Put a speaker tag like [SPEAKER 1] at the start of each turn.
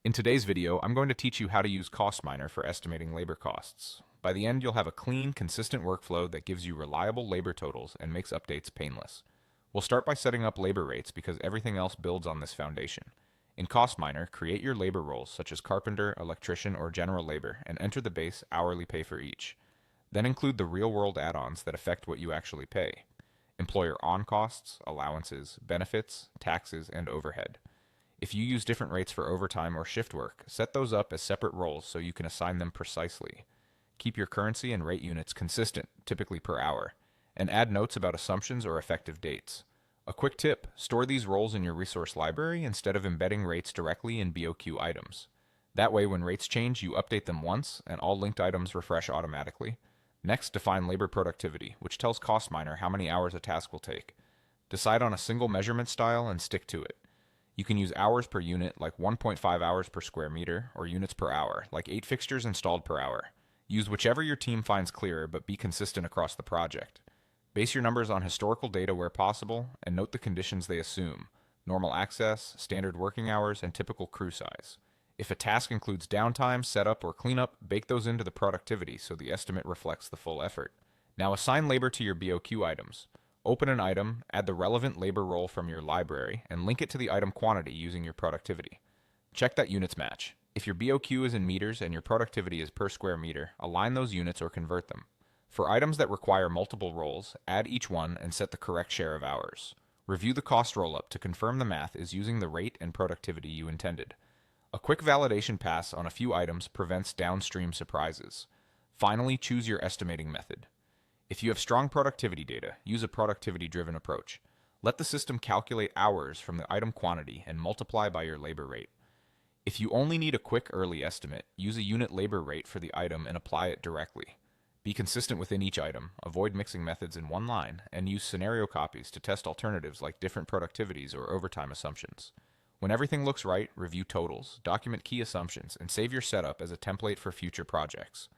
[SPEAKER 1] In today's video, I'm going to teach you how to use CostMiner for estimating labor costs. By the end, you'll have a clean, consistent workflow that gives you reliable labor totals and makes updates painless. We'll start by setting up labor rates because everything else builds on this foundation. In CostMiner, create your labor roles such as carpenter, electrician, or general labor and enter the base hourly pay for each. Then include the real-world add-ons that affect what you actually pay. Employer on-costs, allowances, benefits, taxes, and overhead. If you use different rates for overtime or shift work, set those up as separate roles so you can assign them precisely. Keep your currency and rate units consistent, typically per hour, and add notes about assumptions or effective dates. A quick tip, store these roles in your resource library instead of embedding rates directly in BOQ items. That way, when rates change, you update them once, and all linked items refresh automatically. Next, define labor productivity, which tells CostMiner how many hours a task will take. Decide on a single measurement style and stick to it. You can use hours per unit, like 1.5 hours per square meter, or units per hour, like 8 fixtures installed per hour. Use whichever your team finds clearer, but be consistent across the project. Base your numbers on historical data where possible, and note the conditions they assume: normal access, standard working hours, and typical crew size. If a task includes downtime, setup, or cleanup, bake those into the productivity so the estimate reflects the full effort. Now assign labor to your BOQ items. Open an item, add the relevant labor role from your library, and link it to the item quantity using your productivity. Check that units match. If your BOQ is in meters and your productivity is per square meter, align those units or convert them. For items that require multiple roles, add each one and set the correct share of hours. Review the cost rollup to confirm the math is using the rate and productivity you intended. A quick validation pass on a few items prevents downstream surprises. Finally, choose your estimating method. If you have strong productivity data, use a productivity-driven approach. Let the system calculate hours from the item quantity and multiply by your labor rate. If you only need a quick early estimate, use a unit labor rate for the item and apply it directly. Be consistent within each item, avoid mixing methods in one line, and use scenario copies to test alternatives like different productivities or overtime assumptions. When everything looks right, review totals, document key assumptions, and save your setup as a template for future projects.